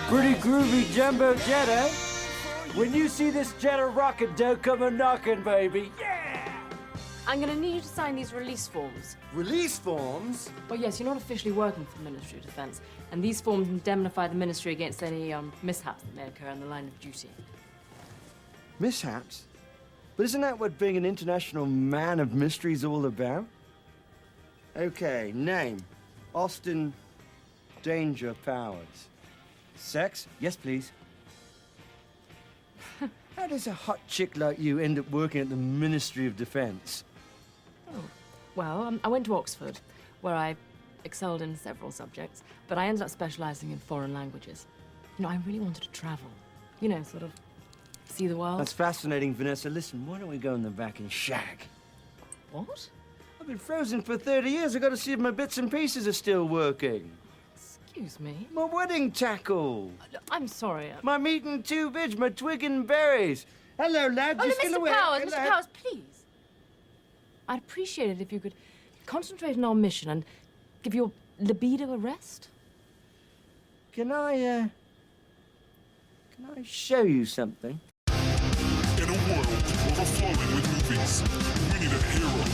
Pretty groovy jumbo jet, eh? When you see this jet a rockin', don't come a knockin', baby. Yeah! I'm gonna need you to sign these release forms. Release forms? Well, yes, you're not officially working for the Ministry of Defence, and these forms indemnify the Ministry against any mishaps that may occur in the line of duty. Mishaps? But isn't that what being an international man of mystery is all about? Okay, name. Austin Danger Powers. Sex? Yes, please. How does a hot chick like you end up working at the Ministry of Defence? Oh, well, I went to Oxford, where I excelled in several subjects, but I ended up specialising in foreign languages. You know, I really wanted to travel. You know, sort of see the world. That's fascinating, Vanessa. Listen, why don't we go in the back and shag? What? I've been frozen for 30 years. I've got to see if my bits and pieces are still working. Excuse me? My wedding tackle. I'm sorry. My meat and two veg, my twig and berries. Hello, lad. Oh, Just no, gonna Mr. wait. Powers, Hello. Mr. Powers, please. I'd appreciate it if you could concentrate on our mission and give your libido a rest. Can I show you something? In a world overflowing with movies, we need a hero.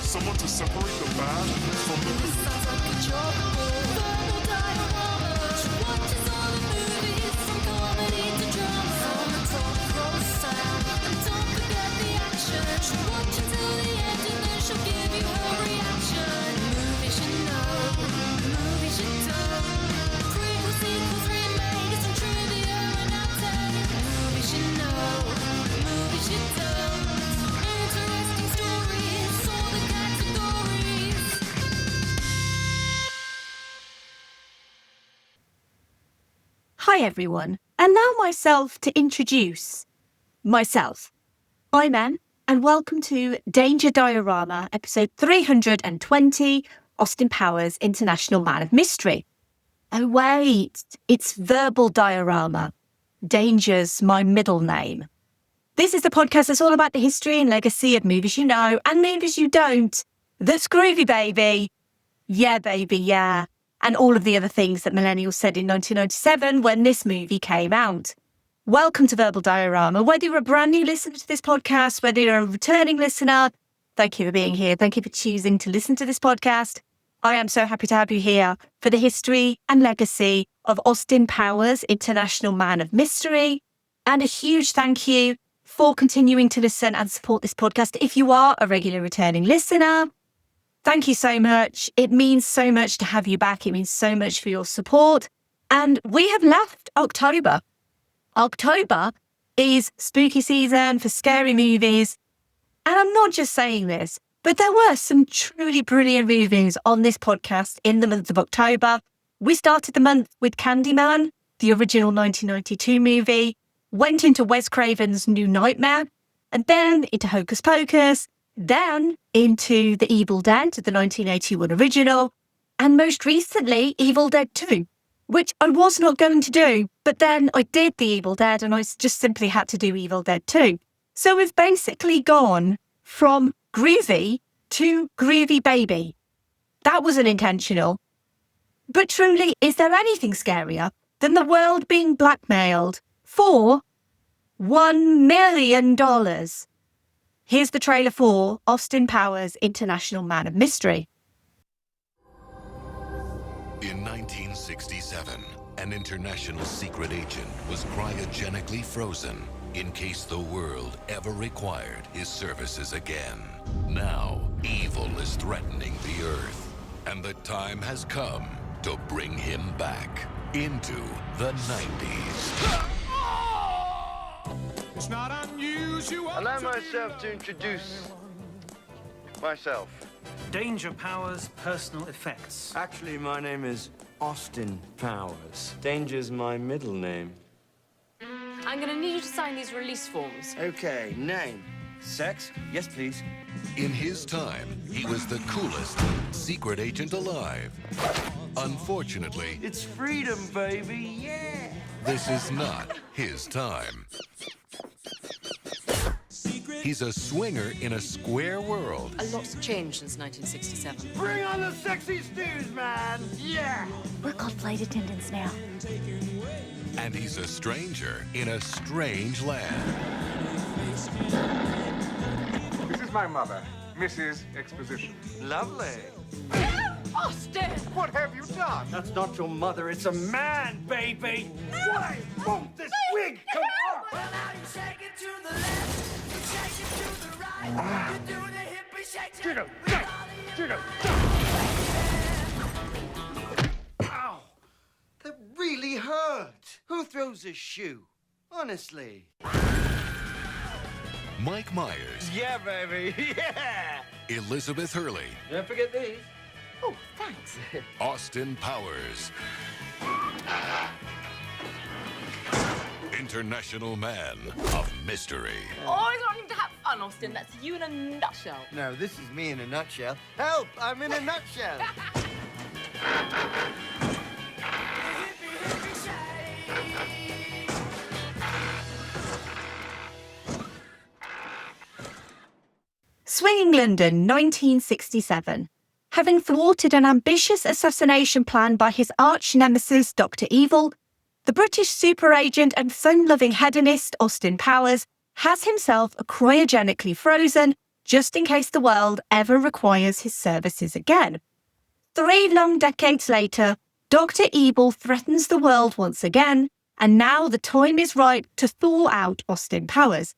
Someone to separate the bad from the good. Hi everyone, allow myself to introduce myself. I'm Anne, and welcome to Danger Diorama, episode 320, Austin Powers, International Man of Mystery. Oh wait, it's verbal diorama. Danger's my middle name. This is the podcast that's all about the history and legacy of movies you know and movies you don't. That's groovy, baby. Yeah, baby, yeah. And all of the other things that millennials said in 1997 when this movie came out. Welcome to Verbal Diorama. Whether you're a brand new listener to this podcast, whether you're a returning listener, thank you for being here. Thank you for choosing to listen to this podcast. I am so happy to have you here for the history and legacy of Austin Powers, International Man of Mystery. And a huge thank you for continuing to listen and support this podcast. If you are a regular returning listener, thank you so much. It means so much to have you back. It means so much for your support. And we have left October. October is spooky season for scary movies. And I'm not just saying this, but there were some truly brilliant movies on this podcast in the month of October. We started the month with Candyman, the original 1992 movie, went into Wes Craven's New Nightmare, and then into Hocus Pocus, then into The Evil Dead, the 1981 original, and most recently, Evil Dead 2, which I was not going to do, but then I did The Evil Dead and I just simply had to do Evil Dead 2. So we've basically gone from groovy to groovy baby. That wasn't intentional. But truly, is there anything scarier than the world being blackmailed for $1 million? Here's the trailer for Austin Powers, International Man of Mystery. In 1967, an international secret agent was cryogenically frozen in case the world ever required his services again. Now, evil is threatening the Earth, and the time has come to bring him back into the 90s. It's not unusual. Allow myself to introduce myself. Danger Powers personal effects. Actually, my name is Austin Powers. Danger's my middle name. I'm gonna need you to sign these release forms. Okay, name. Sex? Yes, please. In his time, he was the coolest secret agent alive. Unfortunately, It's freedom, baby, yeah! this is not his time. he's a swinger in a square world. A lot's changed since 1967. Bring on the sexy stews, man! Yeah! We're called flight attendants now. And he's a stranger in a strange land. This is my mother, Mrs. Exposition. Lovely. Austin! What have you done? That's not your mother, it's a man, baby! Why won't this wig come off? Well, now you shake it to the left, you shake it to the right. You do the hippie shake. Jiggle, jiggle, jiggle. Ow! That really hurt. Who throws a shoe? Honestly. Mike Myers, Yeah, baby, yeah! Elizabeth Hurley, Don't forget these. Oh, thanks. Austin Powers. International Man of Mystery. Always wanting to have fun, Austin. That's you in a nutshell. No, this is me in a nutshell. Help! I'm in a nutshell. Swinging London, 1967. Having thwarted an ambitious assassination plan by his arch-nemesis, Dr. Evil, the British super agent and fun-loving hedonist Austin Powers has himself cryogenically frozen just in case the world ever requires his services again. 3 long decades later, Dr. Evil threatens the world once again, and now the time is right to thaw out Austin Powers.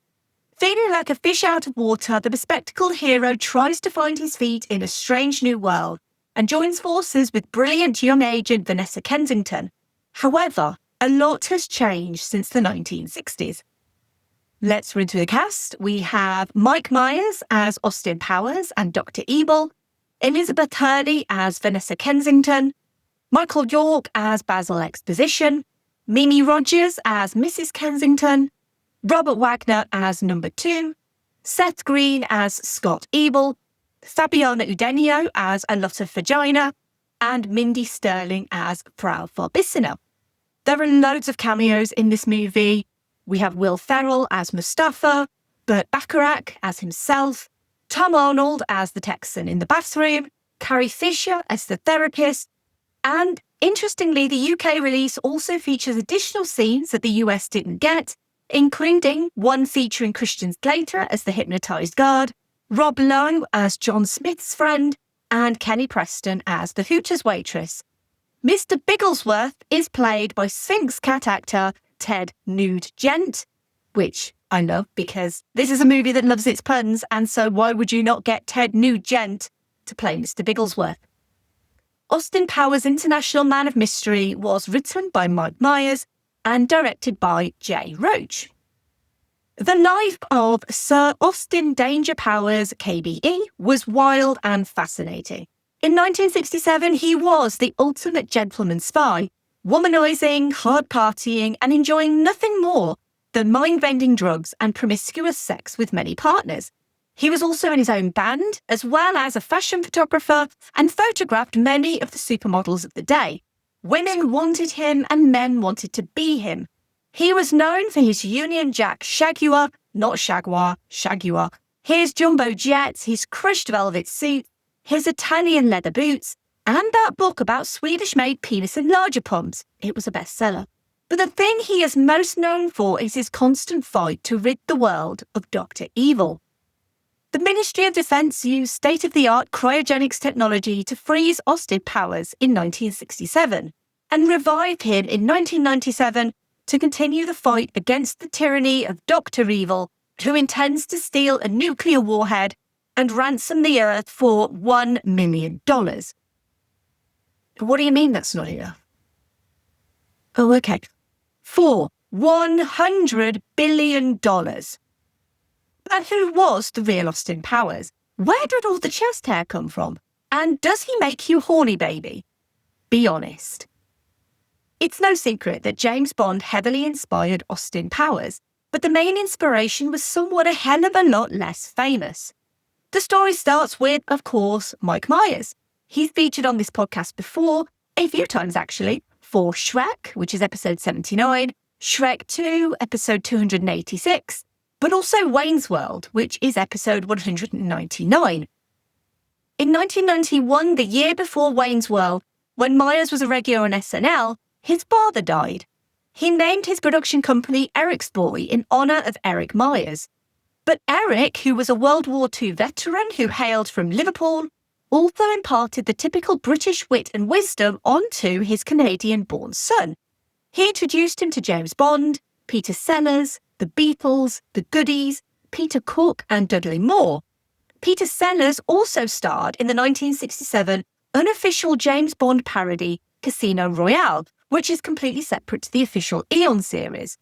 Feeling like a fish out of water, the bespectacled hero tries to find his feet in a strange new world and joins forces with brilliant young agent Vanessa Kensington. However, a lot has changed since the 1960s. Let's run through the cast. We have Mike Myers as Austin Powers and Dr. Evil, Elizabeth Hurley as Vanessa Kensington, Michael York as Basil Exposition, Mimi Rogers as Mrs. Kensington, Robert Wagner as Number 2, Seth Green as Scott Evil, Fabiana Udenio as A Lot of Vagina, and Mindy Sterling as Frau Forbissina. There are loads of cameos in this movie. We have Will Ferrell as Mustafa, Burt Bacharach as himself, Tom Arnold as the Texan in the bathroom, Carrie Fisher as the therapist, and interestingly, the UK release also features additional scenes that the US didn't get, including one featuring Christian Slater as the hypnotised guard, Rob Lowe as John Smith's friend, and Kenny Preston as the Hooters waitress. Mr. Bigglesworth is played by Sphinx cat actor Ted Nugent, which I love because this is a movie that loves its puns, and so why would you not get Ted Nugent to play Mr. Bigglesworth? Austin Powers' International Man of Mystery was written by Mike Myers and directed by Jay Roach. The life of Sir Austin Danger Powers, KBE, was wild and fascinating. In 1967, he was the ultimate gentleman spy, womanizing, hard partying, and enjoying nothing more than mind-bending drugs and promiscuous sex with many partners. He was also in his own band, as well as a fashion photographer, and photographed many of the supermodels of the day. Women wanted him and men wanted to be him. He was known for his Union Jack Shaguar, not Jaguar, Shaguar, his jumbo jets, his crushed velvet suit, his Italian leather boots, and that book about Swedish-made penis enlarger pumps. It was a bestseller. But the thing he is most known for is his constant fight to rid the world of Dr. Evil. The Ministry of Defence used state-of-the-art cryogenics technology to freeze Austin Powers in 1967 and revive him in 1997 to continue the fight against the tyranny of Dr. Evil, who intends to steal a nuclear warhead and ransom the Earth for $1 million. What do you mean that's not enough? Oh, okay. For $100 billion. But who was the real Austin Powers? Where did all the chest hair come from? And does he make you horny, baby? Be honest. It's no secret that James Bond heavily inspired Austin Powers, but the main inspiration was somewhat a hell of a lot less famous. The story starts with, of course, Mike Myers. He's featured on this podcast before, a few times actually, for Shrek, which is episode 79, Shrek 2, episode 286, but also Wayne's World, which is episode 199. In 1991, the year before Wayne's World, when Myers was a regular on SNL, his father died. He named his production company Eric's Boy in honour of Eric Myers. But Eric, who was a World War II veteran who hailed from Liverpool, also imparted the typical British wit and wisdom onto his Canadian-born son. He introduced him to James Bond, Peter Sellers, the Beatles, the Goodies, Peter Cook and Dudley Moore. Peter Sellers also starred in the 1967 unofficial James Bond parody Casino Royale, which is completely separate to the official Eon series.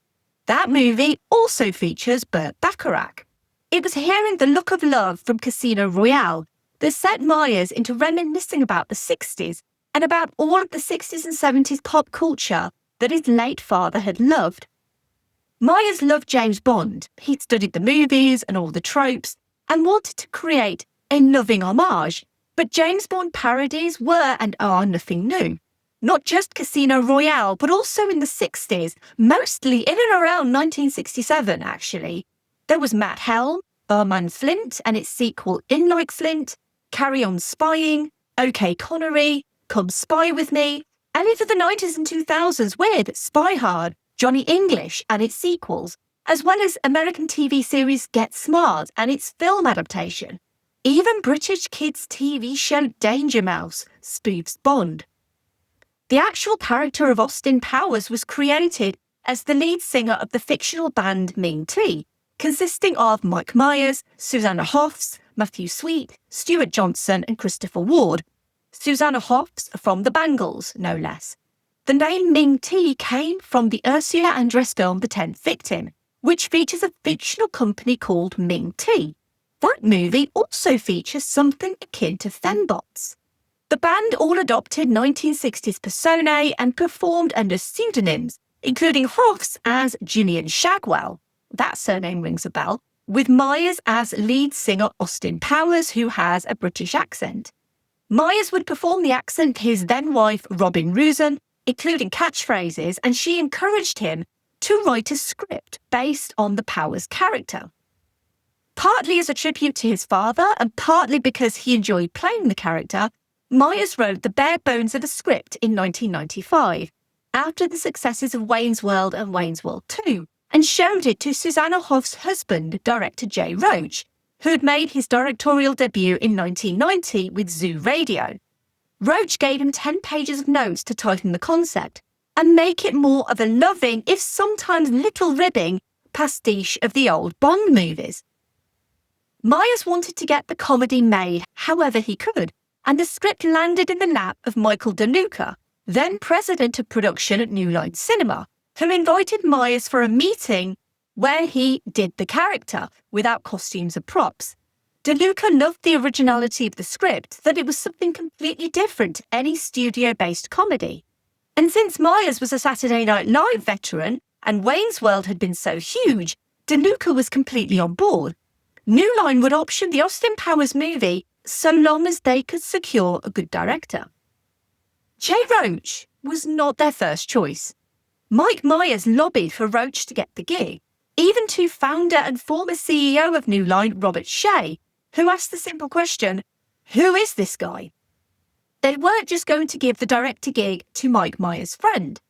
That movie also features Burt Bacharach. It was hearing the look of love from Casino Royale that set Myers into reminiscing about the 60s and about all of the 60s and 70s pop culture that his late father had loved. Myers loved James Bond. He'd studied the movies and all the tropes and wanted to create a loving homage. But James Bond parodies were and are nothing new. Not just Casino Royale, but also in the 60s, mostly in and around 1967, actually. There was Matt Helm, Man Flint and its sequel In Like Flint, Carry On Spying, OK Connery, Come Spy With Me, and into the 90s and 2000s with Spy Hard, Johnny English and its sequels, as well as American TV series Get Smart and its film adaptation. Even British kids' TV show Danger Mouse spoofs Bond. The actual character of Austin Powers was created as the lead singer of the fictional band Ming T, consisting of Mike Myers, Susanna Hoffs, Matthew Sweet, Stuart Johnson and Christopher Ward. Susanna Hoffs from the Bangles, no less. The name Ming T came from the Ursula Andress film The 10th Victim, which features a fictional company called Ming T. That movie also features something akin to fembots. The band all adopted 1960s personae and performed under pseudonyms, including Hoffs as Julian Shagwell, that surname rings a bell, with Myers as lead singer Austin Powers, who has a British accent. Myers would perform the accent to his then-wife Robin Rusin, including catchphrases, and she encouraged him to write a script based on the Powers character. Partly as a tribute to his father, and partly because he enjoyed playing the character, Myers wrote the bare bones of a script in 1995, after the successes of Wayne's World and Wayne's World 2, and showed it to Susanna Hoffs' husband, director Jay Roach, who had made his directorial debut in 1990 with Zoo Radio. Roach gave him 10 pages of notes to tighten the concept and make it more of a loving, if sometimes little ribbing, pastiche of the old Bond movies. Myers wanted to get the comedy made however he could, and the script landed in the lap of Michael DeLuca, then president of production at New Line Cinema, who invited Myers for a meeting where he did the character without costumes or props. DeLuca loved the originality of the script, that it was something completely different to any studio-based comedy. And since Myers was a Saturday Night Live veteran and Wayne's World had been so huge, DeLuca was completely on board. New Line would option the Austin Powers movie so long as they could secure a good director. Jay Roach was not their first choice. Mike Myers lobbied for Roach to get the gig, even to founder and former CEO of New Line, Robert Shea, who asked the simple question, who is this guy? They weren't just going to give the director gig to Mike Myers' friend.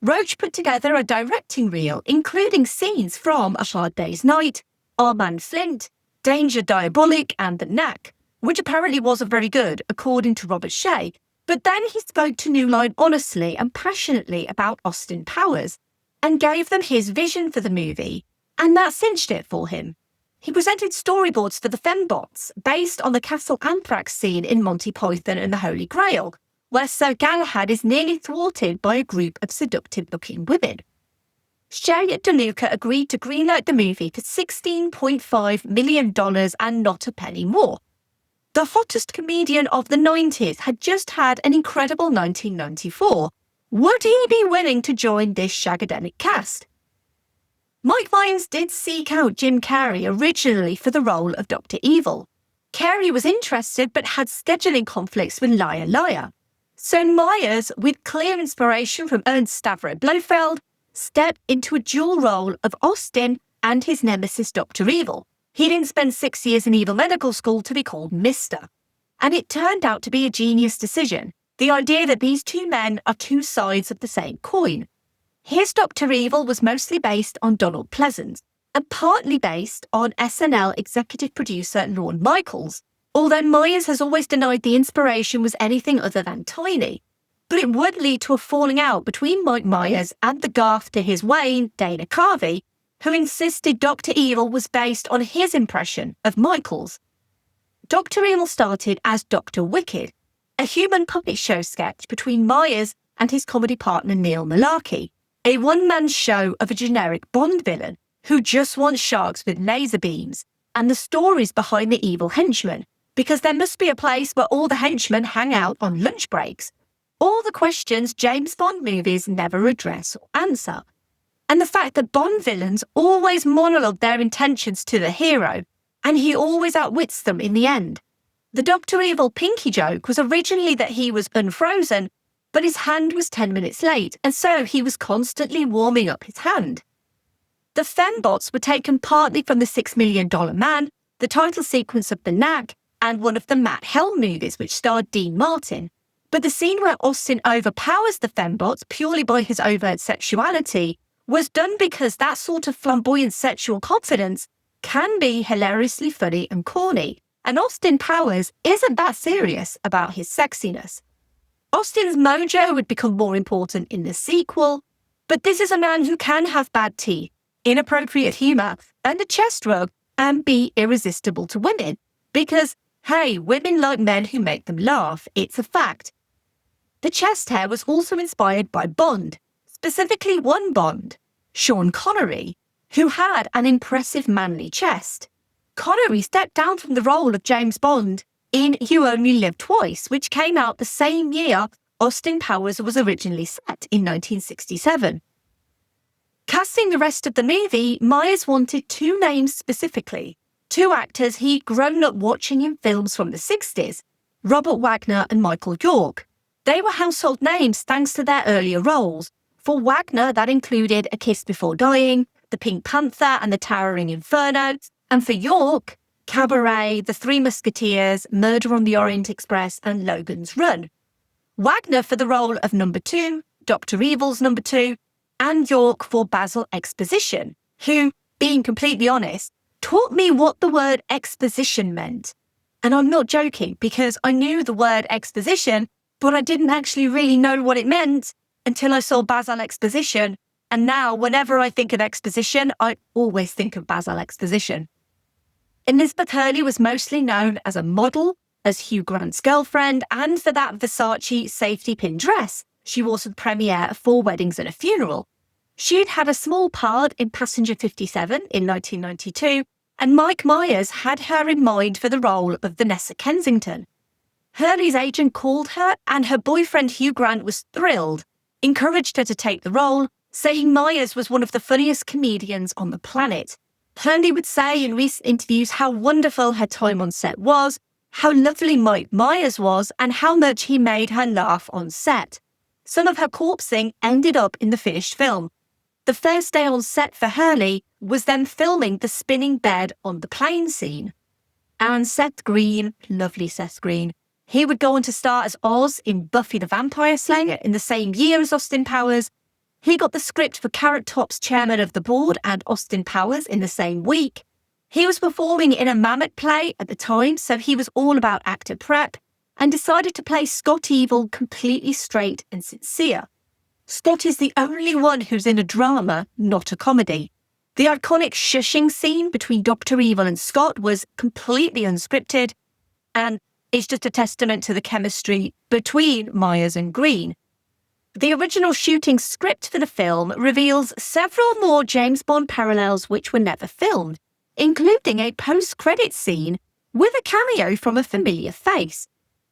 Roach put together a directing reel, including scenes from A Hard Day's Night, Man Flint, Danger Diabolic and The Knack, which apparently wasn't very good, according to Robert Shea. But then he spoke to New Line honestly and passionately about Austin Powers and gave them his vision for the movie, and that cinched it for him. He presented storyboards for the fembots based on the Castle Anthrax scene in Monty Python and the Holy Grail, where Sir Galahad is nearly thwarted by a group of seductive-looking women. Shea and DeLuca agreed to greenlight the movie for $16.5 million and not a penny more. The hottest comedian of the 90s had just had an incredible 1994. Would he be willing to join this shagadelic cast? Mike Myers did seek out Jim Carrey originally for the role of Dr. Evil. Carrey was interested but had scheduling conflicts with Liar Liar. So Myers, with clear inspiration from Ernst Stavro Blofeld, stepped into a dual role of Austin and his nemesis Dr. Evil. He didn't spend 6 years in evil medical school to be called Mr. And it turned out to be a genius decision. The idea that these two men are two sides of the same coin. His Dr. Evil was mostly based on Donald Pleasance and partly based on SNL executive producer Lorne Michaels, although Myers has always denied the inspiration was anything other than tiny. But it would lead to a falling out between Mike Myers and the Garth to his Wayne, Dana Carvey, who insisted Dr. Evil was based on his impression of Michaels. Dr. Evil started as Dr. Wicked, a human puppet show sketch between Myers and his comedy partner Neil Malarkey, a one-man show of a generic Bond villain who just wants sharks with laser beams, and the stories behind the evil henchmen, because there must be a place where all the henchmen hang out on lunch breaks. All the questions James Bond movies never address or answer. And the fact that Bond villains always monologue their intentions to the hero, and he always outwits them in the end. The Dr. Evil pinky joke was originally that he was unfrozen, but his hand was 10 minutes late, and so he was constantly warming up his hand. The fembots were taken partly from the $6 Million Man, the title sequence of The Knack, and one of the Matt Helm movies, which starred Dean Martin. But the scene where Austin overpowers the fembots purely by his overt sexuality was done because that sort of flamboyant sexual confidence can be hilariously funny and corny, and Austin Powers isn't that serious about his sexiness. Austin's mojo would become more important in the sequel, but this is a man who can have bad teeth, inappropriate humour, and a chest rub, and be irresistible to women. Because, hey, women like men who make them laugh, it's a fact. The chest hair was also inspired by Bond, specifically one Bond, Sean Connery, who had an impressive manly chest. Connery stepped down from the role of James Bond in You Only Live Twice, which came out the same year Austin Powers was originally set in 1967. Casting the rest of the movie, Myers wanted two names specifically, two actors he'd grown up watching in films from the 60s, Robert Wagner and Michael York. They were household names thanks to their earlier roles. For Wagner, that included A Kiss Before Dying, The Pink Panther and the Towering Inferno, and for York, Cabaret, The Three Musketeers, Murder on the Orient Express, and Logan's Run. Wagner for the role of number 2, Dr. Evil's number 2, and York for Basil Exposition, who, being completely honest, taught me what the word exposition meant. And I'm not joking, because I knew the word exposition, but I didn't actually really know what it meant until I saw Basil Exposition. And now, whenever I think of exposition, I always think of Basil Exposition. Elizabeth Hurley was mostly known as a model, as Hugh Grant's girlfriend, and for that Versace safety pin dress she wore to the premiere of 4 Weddings and a Funeral. She'd had a small part in Passenger 57 in 1992, and Mike Myers had her in mind for the role of Vanessa Kensington. Hurley's agent called her, and her boyfriend Hugh Grant was thrilled, encouraged her to take the role, saying Myers was one of the funniest comedians on the planet. Hurley would say in recent interviews how wonderful her time on set was, how lovely Mike Myers was, and how much he made her laugh on set. Some of her corpsing ended up in the finished film. The first day on set for Hurley was them filming the spinning bed on the plane scene. And Seth Green, lovely Seth Green, he would go on to star as Oz in Buffy the Vampire Slayer in the same year as Austin Powers. He got the script for Carrot Top's Chairman of the Board and Austin Powers in the same week. He was performing in a Mammoth play at the time, so he was all about actor prep, and decided to play Scott Evil completely straight and sincere. Scott is the only one who's in a drama, not a comedy. The iconic shushing scene between Dr. Evil and Scott was completely unscripted, and it's just a testament to the chemistry between Myers and Green. The original shooting script for the film reveals several more James Bond parallels which were never filmed, including a post-credit scene with a cameo from a familiar face.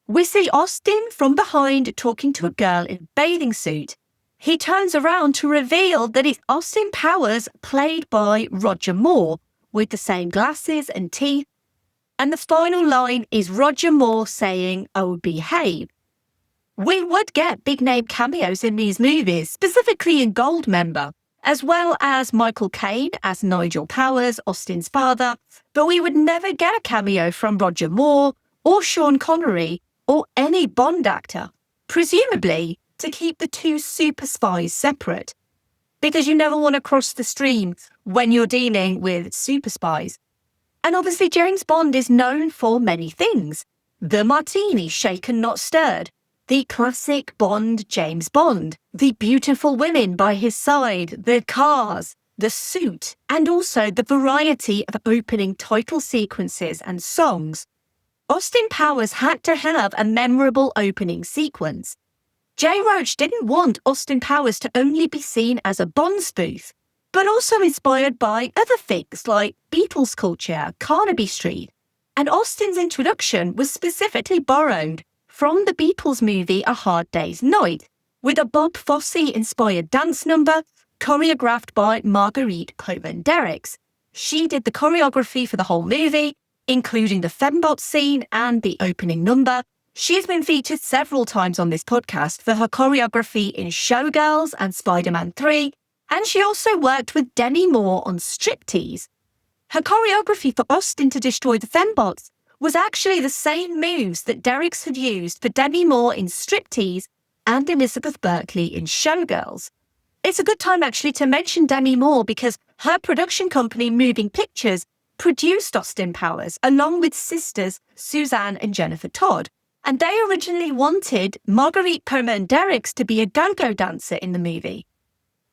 We see Austin from behind talking to a girl in a bathing suit. He turns around to reveal that it's Austin Powers, played by Roger Moore, with the same glasses and teeth. And the final line is Roger Moore saying, "Oh, behave." We would get big-name cameos in these movies, specifically in Goldmember, as well as Michael Caine as Nigel Powers, Austin's father, but we would never get a cameo from Roger Moore or Sean Connery or any Bond actor, presumably to keep the two super spies separate, because you never want to cross the stream when you're dealing with super spies. And obviously James Bond is known for many things. The martini shaken not stirred, the classic Bond James Bond, the beautiful women by his side, the cars, the suit, and also the variety of opening title sequences and songs. Austin Powers had to have a memorable opening sequence. Jay Roach didn't want Austin Powers to only be seen as a Bond spoof, but also inspired by other things like Beatles culture, Carnaby Street, and Austin's introduction was specifically borrowed from the Beatles movie A Hard Day's Night, with a Bob Fosse-inspired dance number choreographed by Marguerite Coleman-Derricks. She did the choreography for the whole movie, including the fembot scene and the opening number. She's been featured several times on this podcast for her choreography in Showgirls and Spider-Man 3, and she also worked with Demi Moore on Striptease. Her choreography for Austin to destroy the fembots was actually the same moves that Derricks had used for Demi Moore in Striptease and Elizabeth Berkley in Showgirls. It's a good time actually to mention Demi Moore because her production company Moving Pictures produced Austin Powers along with sisters Suzanne and Jennifer Todd, and they originally wanted Marguerite Coleman-Derricks to be a go-go dancer in the movie.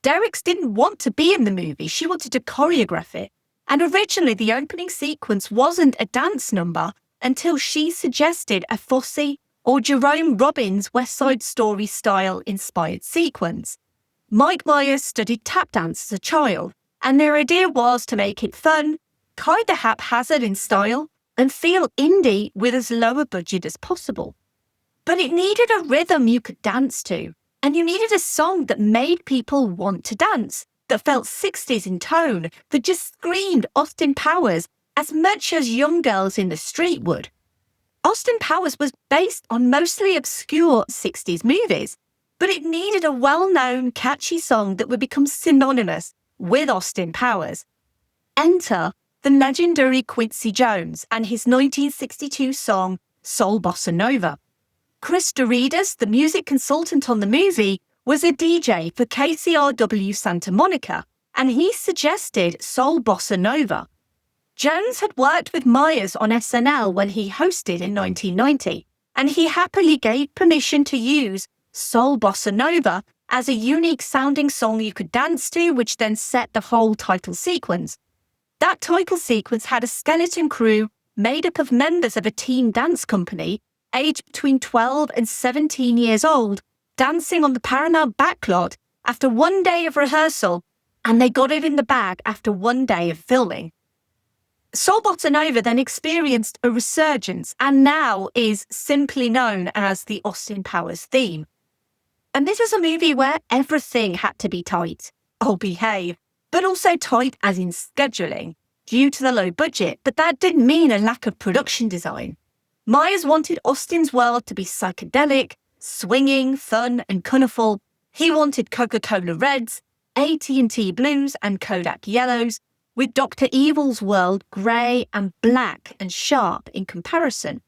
Derricks didn't want to be in the movie, she wanted to choreograph it. And originally the opening sequence wasn't a dance number until she suggested a Fosse or Jerome Robbins West Side Story style inspired sequence. Mike Myers studied tap dance as a child, and their idea was to make it fun, kind of haphazard in style, and feel indie with as low a budget as possible. But it needed a rhythm you could dance to, and you needed a song that made people want to dance, that felt 60s in tone, that just screamed Austin Powers as much as young girls in the street would. Austin Powers was based on mostly obscure 60s movies, but it needed a well-known, catchy song that would become synonymous with Austin Powers. Enter the legendary Quincy Jones and his 1962 song, Soul Bossa Nova. Chris Doridas, the music consultant on the movie, was a DJ for KCRW Santa Monica, and he suggested Soul Bossa Nova. Jones had worked with Myers on SNL when he hosted in 1990, and he happily gave permission to use Soul Bossa Nova as a unique sounding song you could dance to, which then set the whole title sequence. That title sequence had a skeleton crew made up of members of a teen dance company, aged between 12 and 17 years old, dancing on the Paramount backlot after one day of rehearsal, and they got it in the bag after one day of filming. Soul Bossa Nova then experienced a resurgence and now is simply known as the Austin Powers theme. And this was a movie where everything had to be tight, or behave, but also tight as in scheduling, due to the low budget, but that didn't mean a lack of production design. Myers wanted Austin's world to be psychedelic, swinging, fun, and colourful. He wanted Coca-Cola Reds, AT&T Blues, and Kodak Yellows, with Dr. Evil's world grey and black and sharp in comparison.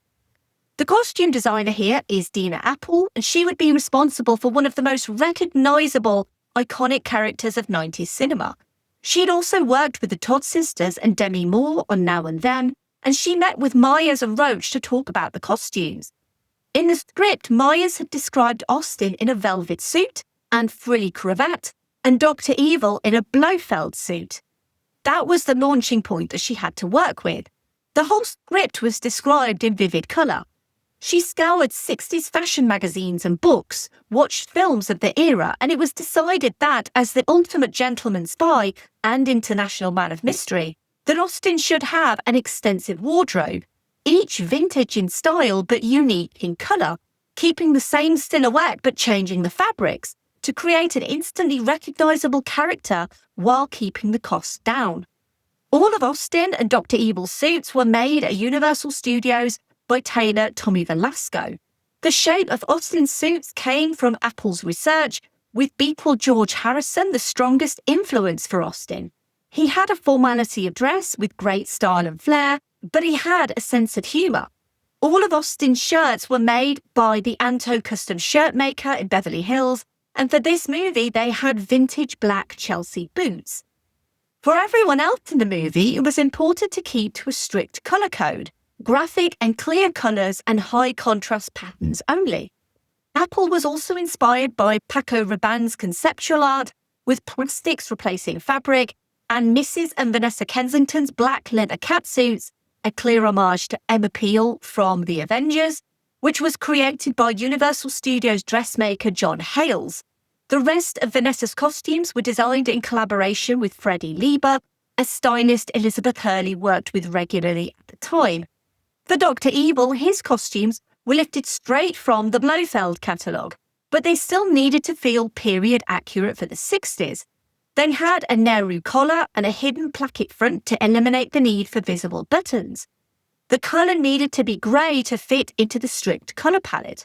The costume designer here is Dina Apple, and she would be responsible for one of the most recognisable, iconic characters of 90s cinema. She'd also worked with the Todd sisters and Demi Moore on Now and Then, and she met with Myers and Roach to talk about the costumes. In the script, Myers had described Austin in a velvet suit and frilly cravat, and Dr. Evil in a Blofeld suit. That was the launching point that she had to work with. The whole script was described in vivid colour. She scoured 60s fashion magazines and books, watched films of the era, and it was decided that, as the ultimate gentleman spy and international man of mystery, that Austin should have an extensive wardrobe, each vintage in style but unique in colour, keeping the same silhouette but changing the fabrics, to create an instantly recognisable character while keeping the costs down. All of Austin and Dr. Evil's suits were made at Universal Studios by tailor Tommy Velasco. The shape of Austin's suits came from Apple's research, with Beatle George Harrison the strongest influence for Austin. He had a formality of dress with great style and flair, but he had a sense of humour. All of Austin's shirts were made by the Anto custom shirt maker in Beverly Hills, and for this movie they had vintage black Chelsea boots. For everyone else in the movie, it was important to keep to a strict colour code, graphic and clear colours and high contrast patterns only. Apple was also inspired by Paco Rabanne's conceptual art, with plastics replacing fabric, and Mrs. and Vanessa Kensington's black leather catsuits, a clear homage to Emma Peel from The Avengers, which was created by Universal Studios dressmaker John Hales. The rest of Vanessa's costumes were designed in collaboration with Freddie Lieber, a stylist Elizabeth Hurley worked with regularly at the time. For Dr. Evil, his costumes were lifted straight from the Blofeld catalogue, but they still needed to feel period accurate for the 60s. They had a Nehru collar and a hidden placket front to eliminate the need for visible buttons. The colour needed to be grey to fit into the strict colour palette.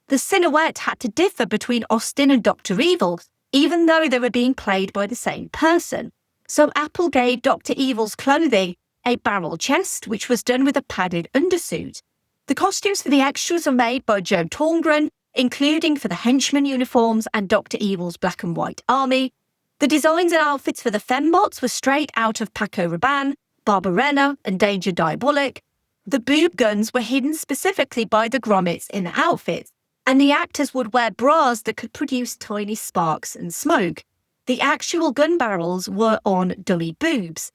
The silhouette had to differ between Austin and Dr. Evil, even though they were being played by the same person. So Apple gave Dr. Evil's clothing a barrel chest, which was done with a padded undersuit. The costumes for the extras are made by Joe Torngren, including for the henchman uniforms and Dr. Evil's black and white army. The designs and outfits for the fembots were straight out of Paco Rabanne, Barbarella and Danger Diabolic. The boob guns were hidden specifically by the grommets in the outfits, and the actors would wear bras that could produce tiny sparks and smoke. The actual gun barrels were on dummy boobs.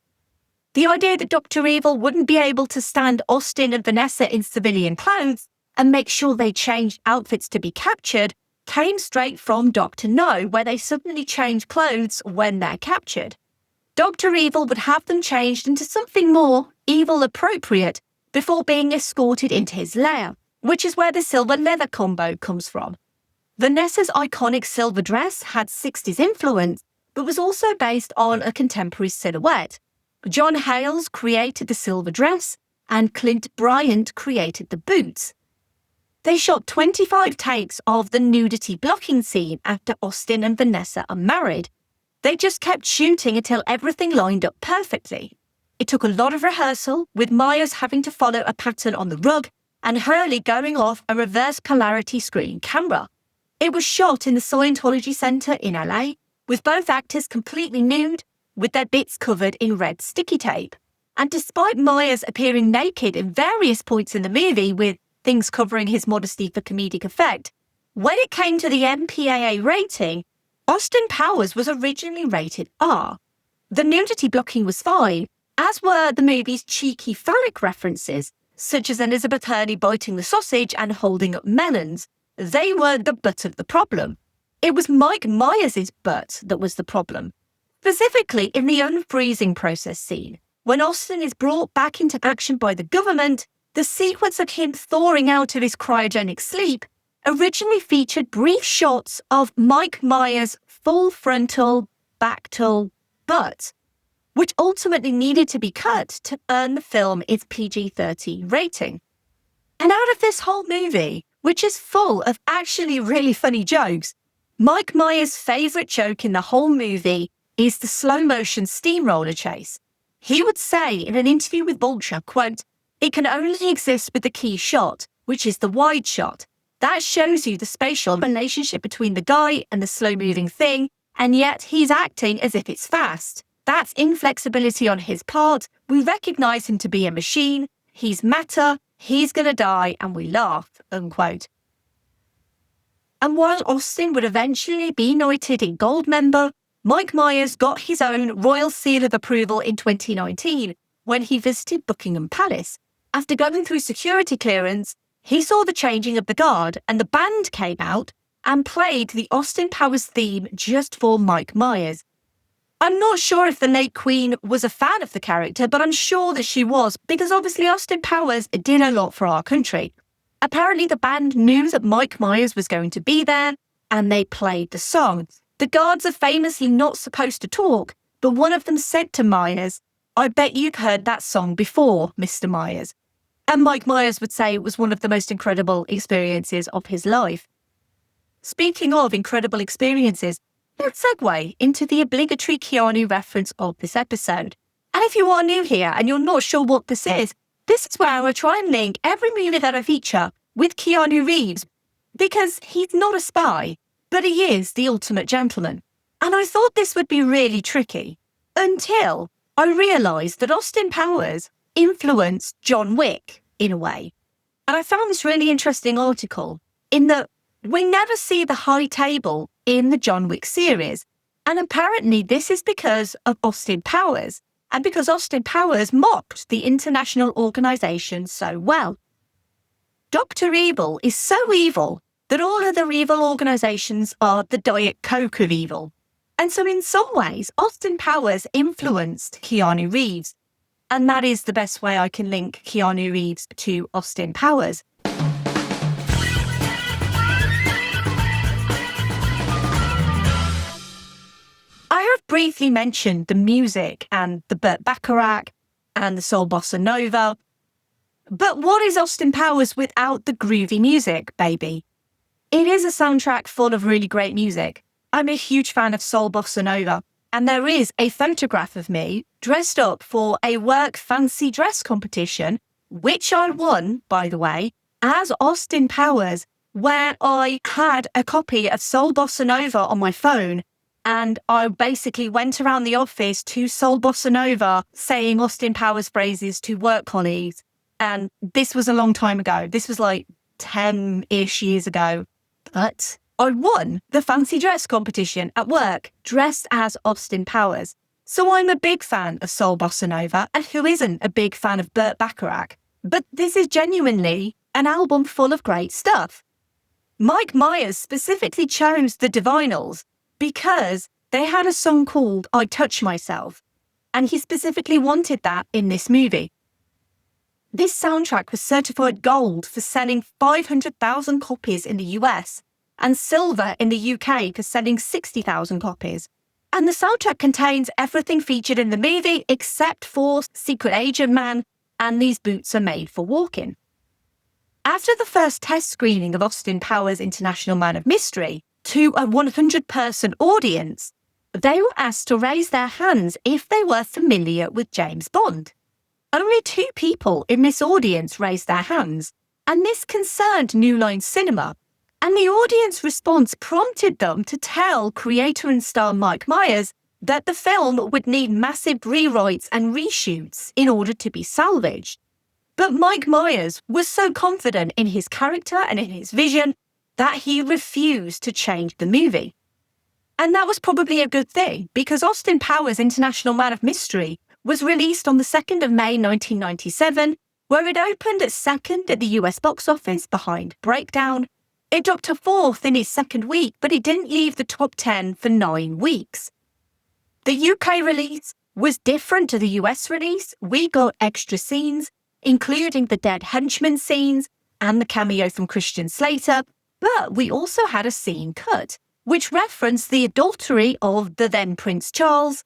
The idea that Dr. Evil wouldn't be able to stand Austin and Vanessa in civilian clothes and make sure they changed outfits to be captured came straight from Dr. No, where they suddenly change clothes when they're captured. Dr. Evil would have them changed into something more evil appropriate before being escorted into his lair, which is where the silver leather combo comes from. Vanessa's iconic silver dress had 60s influence, but was also based on a contemporary silhouette. John Hales created the silver dress, and Clint Bryant created the boots. They shot 25 takes of the nudity blocking scene after Austin and Vanessa are married. They just kept shooting until everything lined up perfectly. It took a lot of rehearsal, with Myers having to follow a pattern on the rug and Hurley going off a reverse polarity screen camera. It was shot in the Scientology Center in LA, with both actors completely nude, with their bits covered in red sticky tape. And despite Myers appearing naked in various points in the movie, with things covering his modesty for comedic effect, when it came to the MPAA rating, Austin Powers was originally rated R. The nudity blocking was fine, as were the movie's cheeky phallic references, such as Elizabeth Hurley biting the sausage and holding up melons. They were the butt of the problem. It was Mike Myers' butt that was the problem. Specifically in the unfreezing process scene, when Austin is brought back into action by the government, the sequence of him thawing out of his cryogenic sleep originally featured brief shots of Mike Myers' full frontal, bactal butt, which ultimately needed to be cut to earn the film its PG-13 rating. And out of this whole movie, which is full of actually really funny jokes, Mike Myers' favourite joke in the whole movie is the slow-motion steamroller chase. He would say in an interview with Vulture, quote, "It can only exist with the key shot, which is the wide shot. That shows you the spatial relationship between the guy and the slow-moving thing, and yet he's acting as if it's fast. That's inflexibility on his part. We recognise him to be a machine. He's matter. He's gonna die, and we laugh," unquote. And while Austin would eventually be knighted in Gold Member, Mike Myers got his own Royal Seal of Approval in 2019 when he visited Buckingham Palace. After going through security clearance, he saw the changing of the guard, and the band came out and played the Austin Powers theme just for Mike Myers. I'm not sure if the late Queen was a fan of the character, but I'm sure that she was, because obviously Austin Powers did a lot for our country. Apparently the band knew that Mike Myers was going to be there, and they played the song. The guards are famously not supposed to talk, but one of them said to Myers, "I bet you've heard that song before, Mr. Myers." And Mike Myers would say it was one of the most incredible experiences of his life. Speaking of incredible experiences, let's segue into the obligatory Keanu reference of this episode. And if you are new here and you're not sure what this is where I try and link every movie that I feature with Keanu Reeves, because he's not a spy, but he is the ultimate gentleman. And I thought this would be really tricky until I realised that Austin Powers influenced John Wick in a way. And I found this really interesting article in that we never see the high table in the John Wick series. And apparently this is because of Austin Powers, and because Austin Powers mocked the international organisation so well. Dr. Evil is so evil that all other evil organisations are the Diet Coke of evil. And so in some ways, Austin Powers influenced Keanu Reeves. And that is the best way I can link Keanu Reeves to Austin Powers. I have briefly mentioned the music and the Burt Bacharach and the soul bossa nova. But what is Austin Powers without the groovy music, baby? It is a soundtrack full of really great music. I'm a huge fan of soul bossa nova, and there is a photograph of me dressed up for a work fancy dress competition, which I won, by the way, as Austin Powers, where I had a copy of soul bossa nova on my phone. And I basically went around the office to soul bossa nova saying Austin Powers phrases to work colleagues. And this was a long time ago. This was like 10-ish years ago. But I won the fancy dress competition at work dressed as Austin Powers. So I'm a big fan of soul bossa nova, and who isn't a big fan of Burt Bacharach? But this is genuinely an album full of great stuff. Mike Myers specifically chose the Divinals because they had a song called I Touch Myself, and he specifically wanted that in this movie. This soundtrack was certified gold for selling 500,000 copies in the US and silver in the UK for selling 60,000 copies. And the soundtrack contains everything featured in the movie except for Secret Agent Man and These Boots Are Made for Walking. After the first test screening of Austin Powers' International Man of Mystery to a 100-person audience, they were asked to raise their hands if they were familiar with James Bond. Only 2 people in this audience raised their hands, and this concerned New Line Cinema, and the audience response prompted them to tell creator and star Mike Myers that the film would need massive rewrites and reshoots in order to be salvaged. But Mike Myers was so confident in his character and in his vision that he refused to change the movie. And that was probably a good thing, because Austin Powers' International Man of Mystery was released on the 2nd of May 1997, where it opened at second at the US box office behind Breakdown. It dropped to 4th in its second week, but it didn't leave the top 10 for 9 weeks. The UK release was different to the US release. We got extra scenes, including the dead henchman scenes and the cameo from Christian Slater, but we also had a scene cut, which referenced the adultery of the then Prince Charles.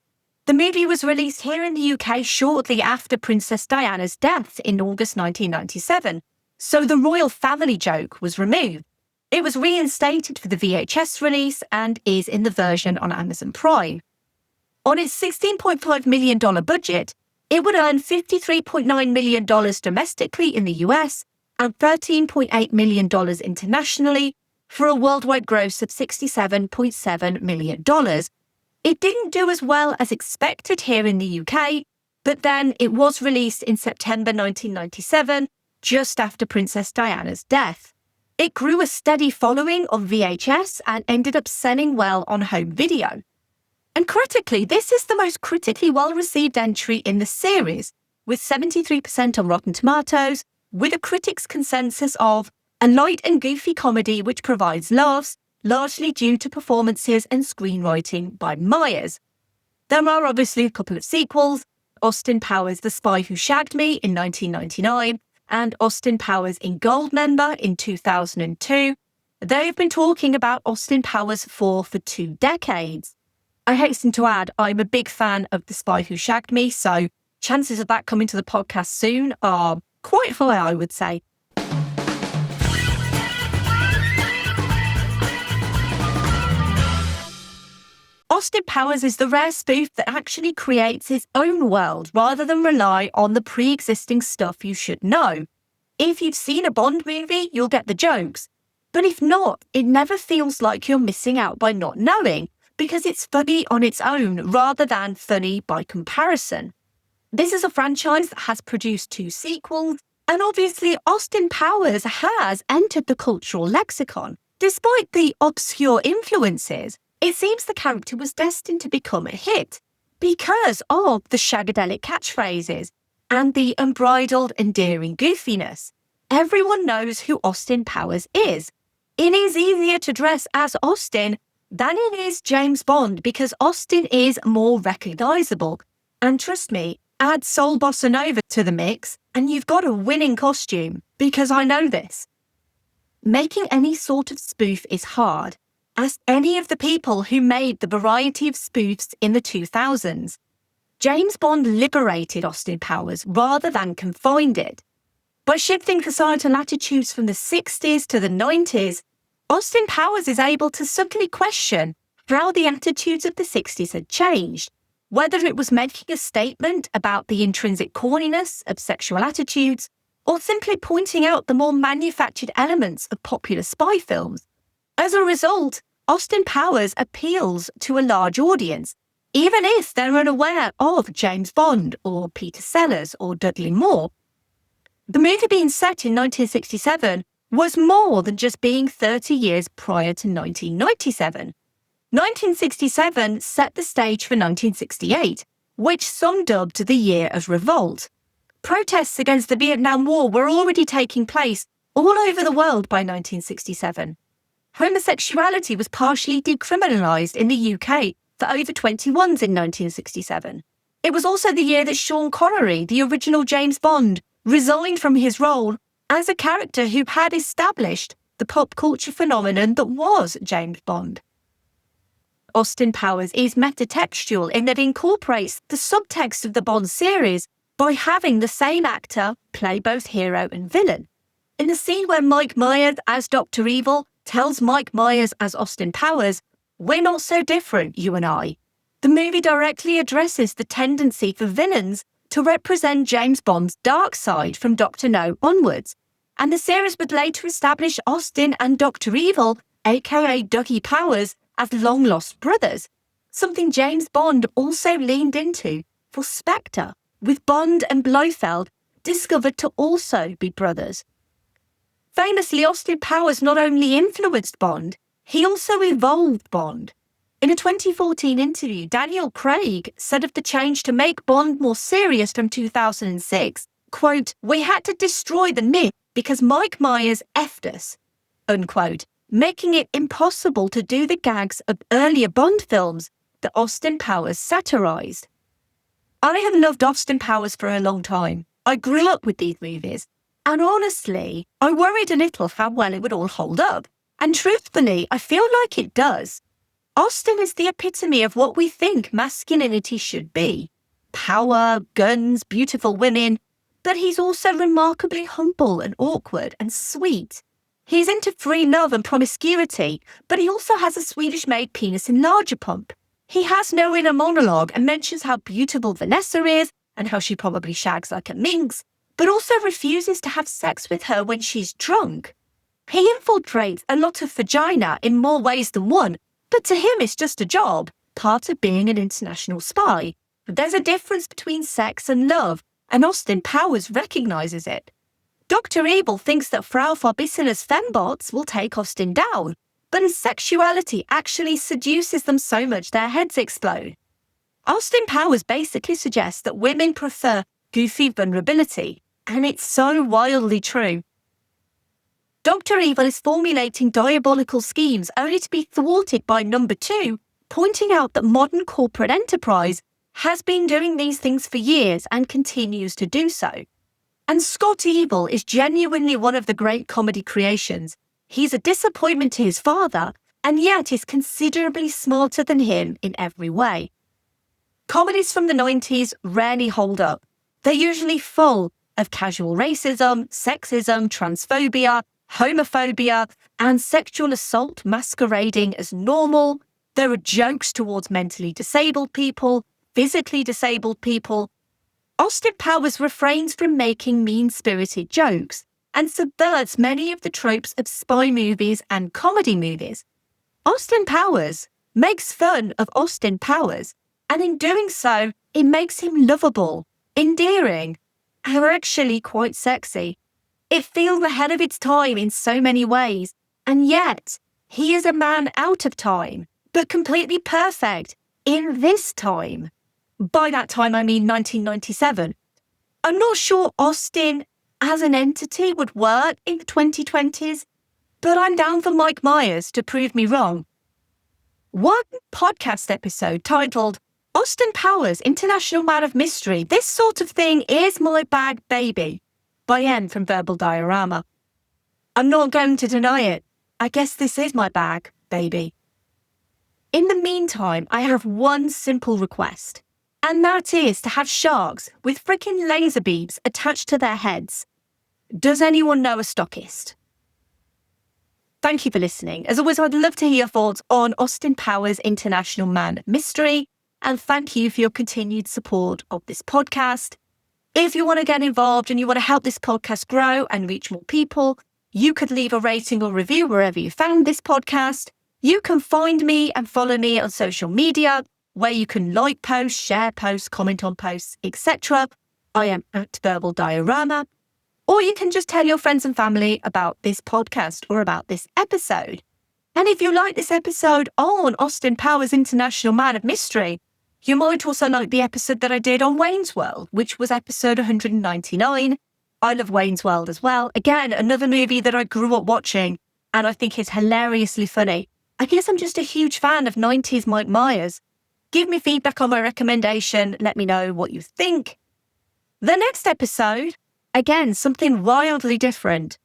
The movie was released here in the UK shortly after Princess Diana's death in August 1997, so the royal family joke was removed. It was reinstated for the VHS release and is in the version on Amazon Prime. On its $16.5 million budget, it would earn $53.9 million domestically in the US and $13.8 million internationally for a worldwide gross of $67.7 million. It didn't do as well as expected here in the UK, but then it was released in September 1997, just after Princess Diana's death. It grew a steady following on VHS and ended up selling well on home video. And critically, this is the most critically well-received entry in the series, with 73% on Rotten Tomatoes, with a critics' consensus of a light and goofy comedy which provides laughs, largely due to performances and screenwriting by Myers. There are obviously a couple of sequels, Austin Powers' The Spy Who Shagged Me in 1999 and Austin Powers in Goldmember in 2002. They've been talking about Austin Powers 4 for 2 decades. I hasten to add, I'm a big fan of The Spy Who Shagged Me, so chances of that coming to the podcast soon are quite high, I would say. Austin Powers is the rare spoof that actually creates his own world rather than rely on the pre-existing stuff you should know. If you've seen a Bond movie, you'll get the jokes. But if not, it never feels like you're missing out by not knowing, because it's funny on its own rather than funny by comparison. This is a franchise that has produced 2 sequels, and obviously Austin Powers has entered the cultural lexicon. Despite the obscure influences, it seems the character was destined to become a hit because of the shagadelic catchphrases and the unbridled, endearing goofiness. Everyone knows who Austin Powers is. It is easier to dress as Austin than it is James Bond because Austin is more recognisable. And trust me, add Soul Bossa Nova to the mix and you've got a winning costume, because I know this. Making any sort of spoof is hard. Ask any of the people who made the variety of spoofs in the 2000s. James Bond liberated Austin Powers rather than confined it. By shifting societal attitudes from the 60s to the 90s, Austin Powers is able to subtly question how the attitudes of the 60s had changed, whether it was making a statement about the intrinsic corniness of sexual attitudes, or simply pointing out the more manufactured elements of popular spy films. As a result, Austin Powers appeals to a large audience, even if they're unaware of James Bond or Peter Sellers or Dudley Moore. The movie being set in 1967 was more than just being 30 years prior to 1997. 1967 set the stage for 1968, which some dubbed the Year of Revolt. Protests against the Vietnam War were already taking place all over the world by 1967. Homosexuality was partially decriminalised in the UK for over 21s in 1967. It was also the year that Sean Connery, the original James Bond, resigned from his role as a character who had established the pop culture phenomenon that was James Bond. Austin Powers is metatextual in that it incorporates the subtext of the Bond series by having the same actor play both hero and villain. In the scene where Mike Myers as Dr. Evil tells Mike Myers as Austin Powers, "We're not so different, you and I," the movie directly addresses the tendency for villains to represent James Bond's dark side from Dr. No onwards, and the series would later establish Austin and Dr. Evil, aka Dougie Powers, as long-lost brothers, something James Bond also leaned into for Spectre, with Bond and Blofeld discovered to also be brothers. Famously, Austin Powers not only influenced Bond, he also evolved Bond. In a 2014 interview, Daniel Craig said of the change to make Bond more serious from 2006, quote, "We had to destroy the myth because Mike Myers effed us," unquote, making it impossible to do the gags of earlier Bond films that Austin Powers satirised. I have loved Austin Powers for a long time. I grew up with these movies, and honestly, I worried a little how well it would all hold up. And truthfully, I feel like it does. Austin is the epitome of what we think masculinity should be. Power, guns, beautiful women, but he's also remarkably humble and awkward and sweet. He's into free love and promiscuity, but he also has a Swedish-made penis enlarger pump. He has no inner monologue and mentions how beautiful Vanessa is and how she probably shags like a minx, but also refuses to have sex with her when she's drunk. He infiltrates a lot of vagina in more ways than one, but to him it's just a job, part of being an international spy. But there's a difference between sex and love, and Austin Powers recognises it. Dr. Evil thinks that Frau Farbissina's fembots will take Austin down, but his sexuality actually seduces them so much their heads explode. Austin Powers basically suggests that women prefer goofy vulnerability, and it's so wildly true. Dr. Evil is formulating diabolical schemes only to be thwarted by number 2, pointing out that modern corporate enterprise has been doing these things for years and continues to do so. And Scott Evil is genuinely one of the great comedy creations. He's a disappointment to his father, and yet is considerably smarter than him in every way. Comedies from the 90s rarely hold up. They're usually full of casual racism, sexism, transphobia, homophobia, and sexual assault masquerading as normal. There are jokes towards mentally disabled people, physically disabled people. Austin Powers refrains from making mean-spirited jokes and subverts many of the tropes of spy movies and comedy movies. Austin Powers makes fun of Austin Powers, and in doing so, it makes him lovable, endearing, and actually quite sexy. It feels ahead of its time in so many ways, and yet he is a man out of time, but completely perfect in this time. By that time, I mean 1997. I'm not sure Austin as an entity would work in the 2020s, but I'm down for Mike Myers to prove me wrong. One podcast episode titled Austin Powers, International Man of Mystery, This Sort of Thing Is My Bag, Baby, by N from Verbal Diorama. I'm not going to deny it. I guess this is my bag, baby. In the meantime, I have one simple request, and that is to have sharks with freaking laser beams attached to their heads. Does anyone know a stockist? Thank you for listening. As always, I'd love to hear your thoughts on Austin Powers, International Man of Mystery, and thank you for your continued support of this podcast. If you want to get involved and you want to help this podcast grow and reach more people, you could leave a rating or review wherever you found this podcast. You can find me and follow me on social media, where you can like posts, share posts, comment on posts, etc. I am at Verbal Diorama. Or you can just tell your friends and family about this podcast or about this episode. And if you like this episode on Austin Powers, International Man of Mystery, you might also like the episode that I did on Wayne's World, which was episode 199. I love Wayne's World as well. Again, another movie that I grew up watching, and I think is hilariously funny. I guess I'm just a huge fan of 90s Mike Myers. Give me feedback on my recommendation. Let me know what you think. The next episode, again, something wildly different.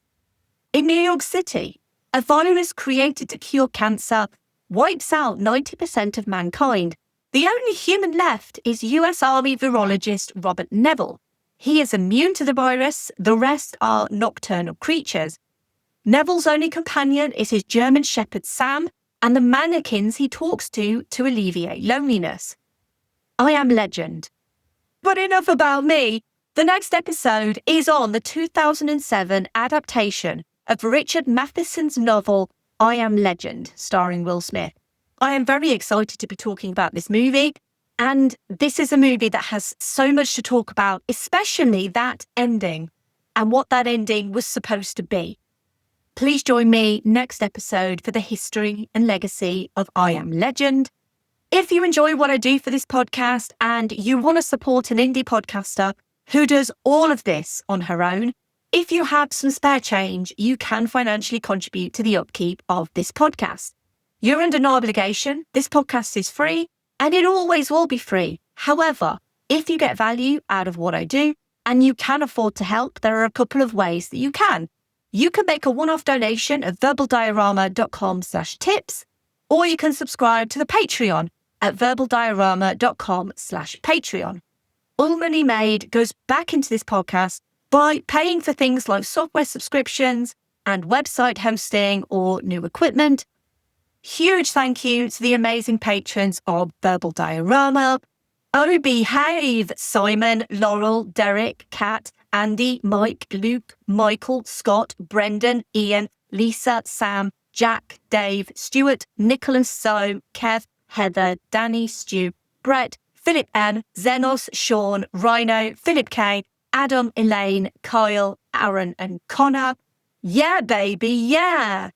In New York City, a virus created to cure cancer wipes out 90% of mankind. The only human left is US Army virologist Robert Neville. He is immune to the virus. The rest are nocturnal creatures. Neville's only companion is his German shepherd Sam and the mannequins he talks to alleviate loneliness. I Am Legend. But enough about me. The next episode is on the 2007 adaptation of Richard Matheson's novel I Am Legend, starring Will Smith. I am very excited to be talking about this movie, and this is a movie that has so much to talk about, especially that ending and what that ending was supposed to be. Please join me next episode for the history and legacy of I Am Legend. If you enjoy what I do for this podcast and you want to support an indie podcaster who does all of this on her own, if you have some spare change, you can financially contribute to the upkeep of this podcast. You're under no obligation. This podcast is free and it always will be free. However, if you get value out of what I do and you can afford to help, there are a couple of ways that you can. You can make a one-off donation at verbaldiorama.com/tips, or you can subscribe to the Patreon at verbaldiorama.com/Patreon. All money made goes back into this podcast by paying for things like software subscriptions and website hosting or new equipment. Huge thank you to the amazing patrons of Verbal Diorama: Oh Behave, Simon, Laurel, Derek, Kat, Andy, Mike, Luke, Michael, Scott, Brendan, Ian, Lisa, Sam, Jack, Dave, Stuart, Nicholas, So, Kev, Heather, Danny, Stu, Brett, Philip N, Zenos, Sean, Rhino, Philip K, Adam, Elaine, Kyle, Aaron, and Connor. Yeah, baby, yeah!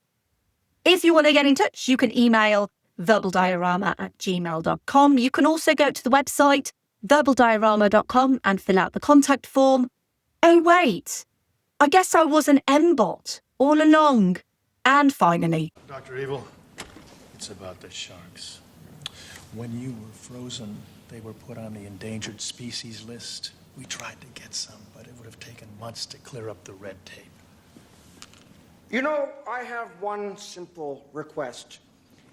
If you want to get in touch, you can email verbaldiorama@gmail.com. You can also go to the website, verbaldiorama.com, and fill out the contact form. Oh, wait. I guess I was an M-bot all along. And finally, Dr. Evil, it's about the sharks. When you were frozen, they were put on the endangered species list. We tried to get some, but it would have taken months to clear up the red tape. You know, I have one simple request,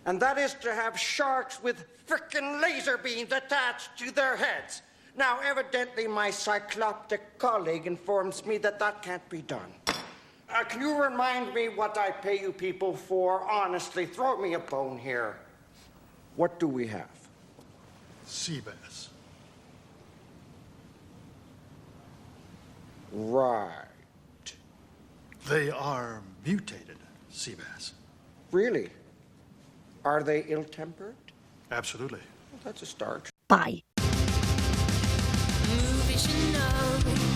and that is to have sharks with frickin' laser beams attached to their heads. Now, evidently, my cycloptic colleague informs me that that can't be done. Can you remind me what I pay you people for? Honestly, throw me a bone here. What do we have? Sea bass. Right. They are mutated sea bass. Really? Are they ill-tempered? Absolutely. Well, that's a start. Bye. Movies you know.